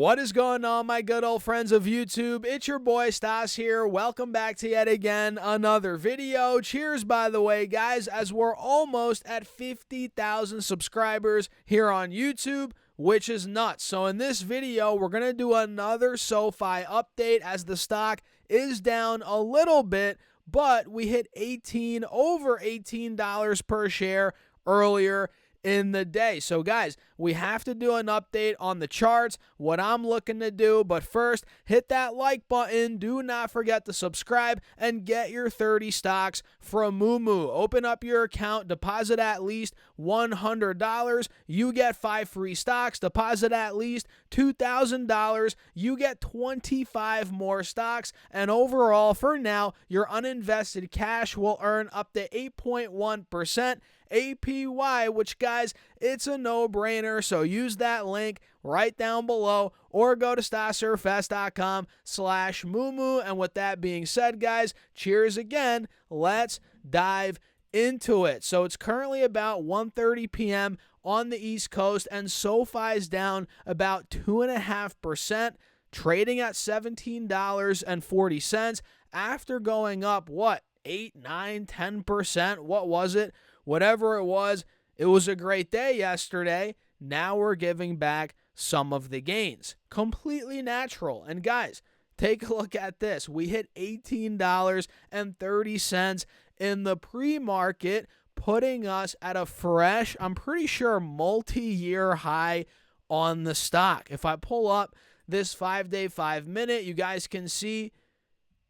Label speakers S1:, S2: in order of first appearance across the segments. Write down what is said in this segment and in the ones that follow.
S1: What is going on, my good old friends of YouTube? It's your boy Stas here. Welcome back to yet again another video. Cheers, by the way, guys, as we're almost at 50,000 subscribers here on YouTube, which is nuts. So in this video, we're going to do another Sofi update as the stock is down a little bit, but we hit over $18 per share earlier in the day. So guys, we have to do an update on the charts, what I'm looking to do. But first, hit that like button. Do not forget to subscribe and get your 30 stocks from Moomoo. Open up your account, deposit at least $100. You get 5 free stocks. Deposit at least $2,000. You get 25 more stocks. And overall, for now, your uninvested cash will earn up to 8.1% APY, which, guys, it's a no-brainer. So use that link right down below or go to stasurfest.com/Moomoo. And with that being said, guys, cheers again. Let's dive into it. So it's currently about 1:30 p.m. on the East Coast, and SoFi is down about 2.5%, trading at $17.40 after going up, what, 8, 9, 10%? What was it? Whatever it was a great day yesterday. Now we're giving back some of the gains. Completely natural. And guys, take a look at this. We hit $18.30 in the pre-market, putting us at a fresh, I'm pretty sure, multi-year high on the stock. If I pull up this 5-day, 5-minute, you guys can see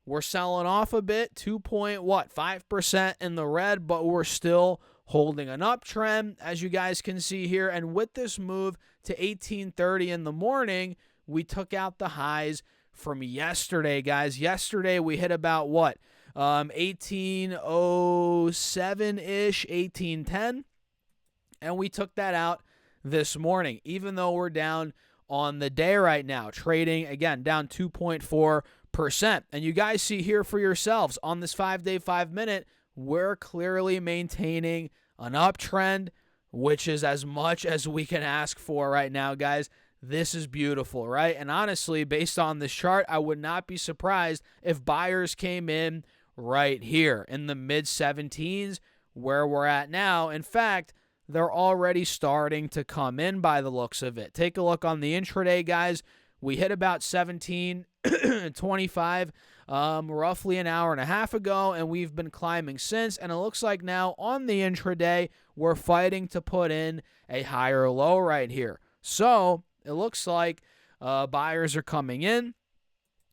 S1: we're selling off a bit, 2.5% in the red, but we're still holding an uptrend, as you guys can see here. And with this move to 18:30 in the morning, we took out the highs from yesterday, guys. Yesterday we hit about what? 1807-ish, 1810, and we took that out this morning, even though we're down on the day right now, trading again down 2.4%. And you guys see here for yourselves on this 5-day, 5-minute, we're clearly maintaining an uptrend, which is as much as we can ask for right now, guys. This is beautiful, right? And honestly, based on this chart, I would not be surprised if buyers came in right here in the mid-17s where we're at now. In fact, they're already starting to come in by the looks of it. Take a look on the intraday, guys. We hit about 17.25 roughly an hour and a half ago, and we've been climbing since. And it looks like now on the intraday, we're fighting to put in a higher low right here. So it looks like buyers are coming in,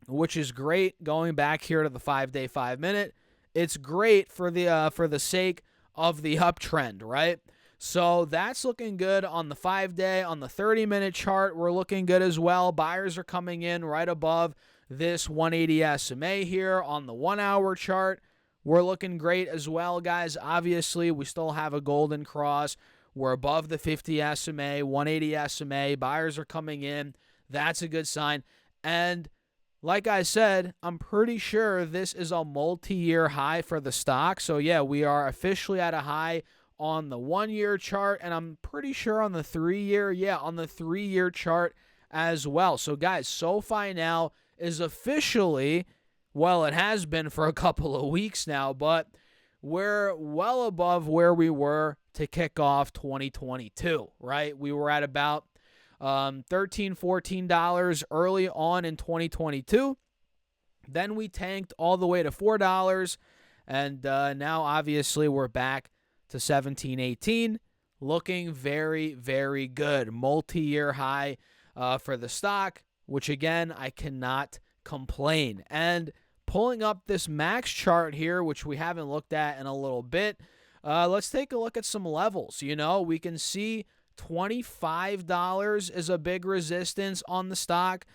S1: which is great. Going back here to the 5-day, 5-minute, it's great for the sake of the uptrend, right? So that's looking good on the 5-day. On the 30-minute chart, we're looking good as well. Buyers are coming in right above this 180 SMA here. On the 1-hour chart, we're looking great as well, guys. Obviously, we still have a golden cross. We're above the 50 SMA, 180 SMA. Buyers are coming in. That's a good sign. And like I said, I'm pretty sure this is a multi-year high for the stock. So yeah, we are officially at a high on the 1-year chart, and I'm pretty sure on the 3-year, on the 3-year chart as well. So guys, SoFi now is officially, well, it has been for a couple of weeks now, but we're well above where we were to kick off 2022, right? We were at about $13, $14 early on in 2022. Then we tanked all the way to $4, and now obviously we're back to 17, 18, looking very, very good. Multi-year high for the stock, which again, I cannot complain. And pulling up this max chart here, which we haven't looked at in a little bit, let's take a look at some levels. You know, we can see $25 is a big resistance on the stock.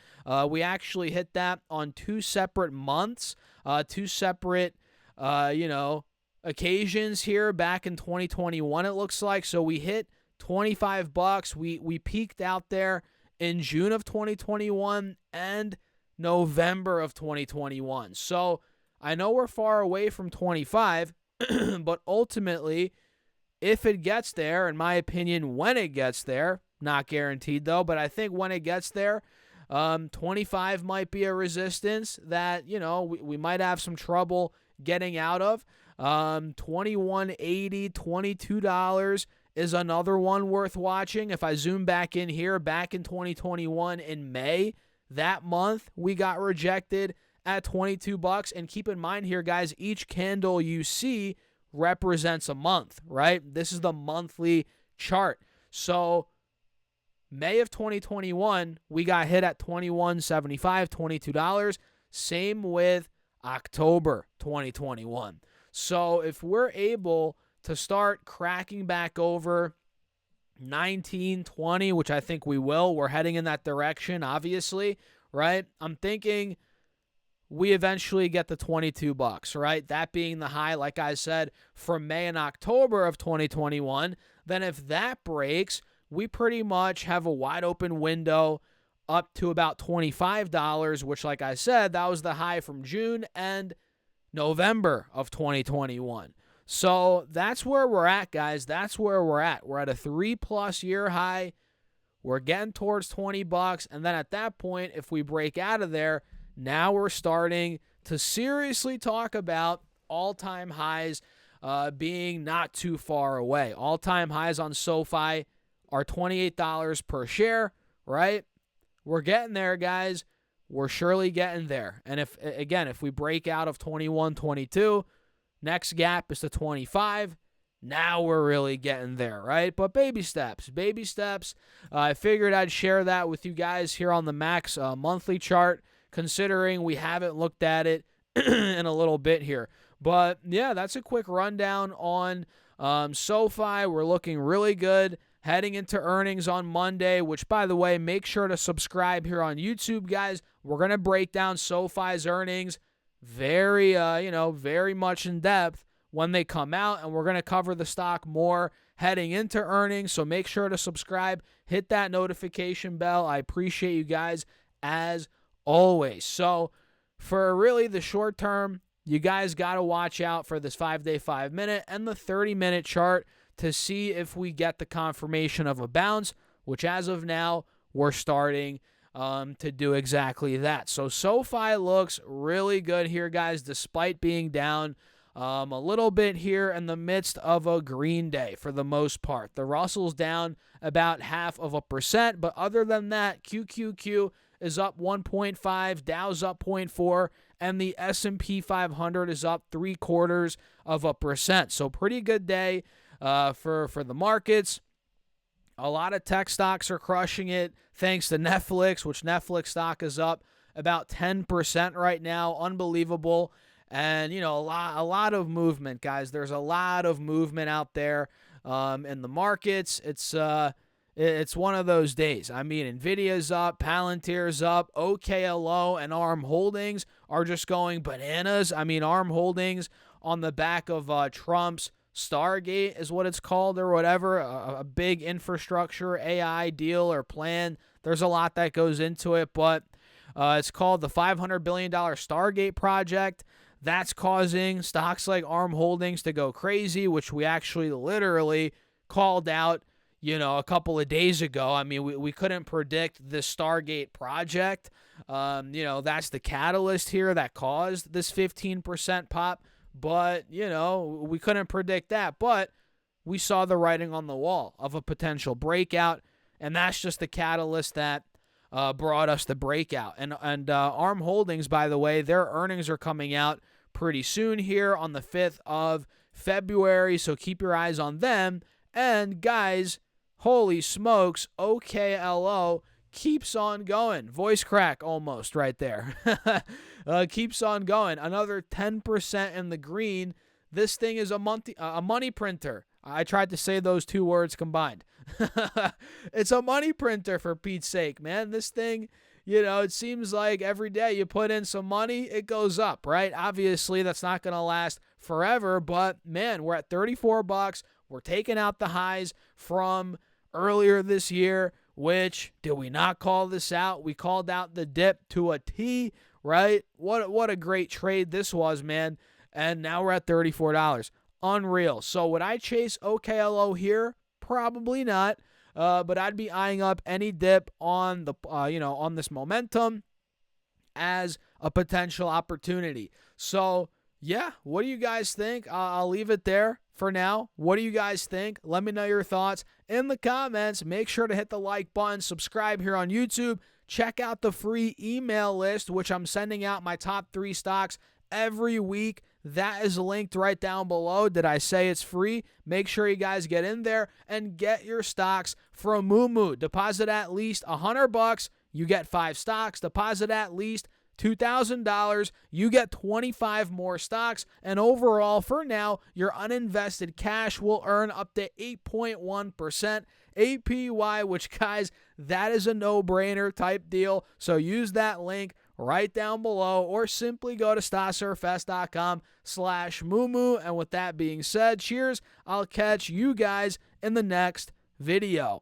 S1: We actually hit that on 2 separate months, 2 separate, occasions here back in 2021, it looks like. So we hit $25. We peaked out there in June of 2021 and November of 2021. So I know we're far away from 25, but ultimately, if it gets there, in my opinion, when it gets there, not guaranteed though, but I think when it gets there, 25 might be a resistance that, we might have some trouble getting out of. 21.80, $22 is another one worth watching. If I zoom back in here, back in 2021 in May, that month we got rejected at $22. And keep in mind here, guys, each candle you see represents a month, right? This is the monthly chart. So May of 2021, we got hit at $21.75, $22. Same with October 2021. So if we're able to start cracking back over 19, 20, which I think we will, we're heading in that direction, obviously, right? I'm thinking we eventually get the $22, right? That being the high, like I said, from May and October of 2021. Then if that breaks, we pretty much have a wide open window up to about $25, which, like I said, that was the high from June and November of 2021. So that's where we're at, guys. That's where we're at. We're at a 3+ year high. We're getting towards $20. And then at that point, if we break out of there, now we're starting to seriously talk about all-time highs being not too far away. All-time highs on SoFi are $28 per share, right? We're getting there, guys. We're surely getting there. And if we break out of 21, 22, next gap is to 25. Now we're really getting there, right? But baby steps. I figured I'd share that with you guys here on the Max monthly chart, considering we haven't looked at it in a little bit here. But yeah, that's a quick rundown on SoFi. We're looking really good heading into earnings on Monday, which, by the way, make sure to subscribe here on YouTube, guys. We're going to break down SoFi's earnings very much in depth when they come out, and we're going to cover the stock more heading into earnings. So make sure to subscribe, hit that notification bell. I appreciate you guys as always. So for really the short term, you guys got to watch out for this 5-day, 5-minute, and the 30-minute chart to see if we get the confirmation of a bounce, which as of now, we're starting to do exactly that. So SoFi looks really good here, guys, despite being down a little bit here in the midst of a green day for the most part. The Russell's down about 0.5%, but other than that, QQQ is up 1.5, Dow's up 0.4, and the S&P 500 is up 0.75%. So pretty good day for the markets. A lot of tech stocks are crushing it thanks to Netflix, which Netflix stock is up about 10% right now. Unbelievable. And, a lot of movement, guys. There's a lot of movement out there in the markets. It's one of those days. I mean, Nvidia's up, Palantir's up, OKLO and ARM Holdings are just going bananas. I mean, ARM Holdings on the back of Trump's Stargate is what it's called or whatever, a big infrastructure AI deal or plan. There's a lot that goes into it, but it's called the $500 billion Stargate project. That's causing stocks like ARM Holdings to go crazy, which we actually literally called out, a couple of days ago. I mean, we couldn't predict this Stargate project. That's the catalyst here that caused this 15% pop. But, we couldn't predict that. But we saw the writing on the wall of a potential breakout, and that's just the catalyst that brought us the breakout. And ARM Holdings, by the way, their earnings are coming out pretty soon here on the 5th of February, so keep your eyes on them. And, guys, holy smokes, OKLO keeps on going. Voice crack almost right there. Keeps on going. Another 10% in the green. This thing is a money printer. I tried to say those two words combined. It's a money printer, for Pete's sake, man. This thing, it seems like every day you put in some money, it goes up, right? Obviously, that's not going to last forever, but, man, we're at $34. We're taking out the highs from earlier this year, which, did we not call this out? We called out the dip to a T, right? What a great trade this was, man. And now we're at $34. Unreal. So would I chase OKLO here? Probably not. but I'd be eyeing up any dip on the on this momentum as a potential opportunity. So yeah, what do you guys think? I'll leave it there for now. What do you guys think? Let me know your thoughts in the comments. Make sure to hit the like button, subscribe here on YouTube. Check out the free email list, which I'm sending out my top 3 stocks every week. That is linked right down below. Did I say it's free? Make sure you guys get in there and get your stocks from Moomoo. Deposit at least $100. You get 5 stocks. Deposit at least $2,000, you get 25 more stocks, and overall, for now, your uninvested cash will earn up to 8.1% APY, which, guys, that is a no-brainer type deal. So use that link right down below, or simply go to stocksurfest.com/Moomoo. And with that being said, cheers. I'll catch you guys in the next video.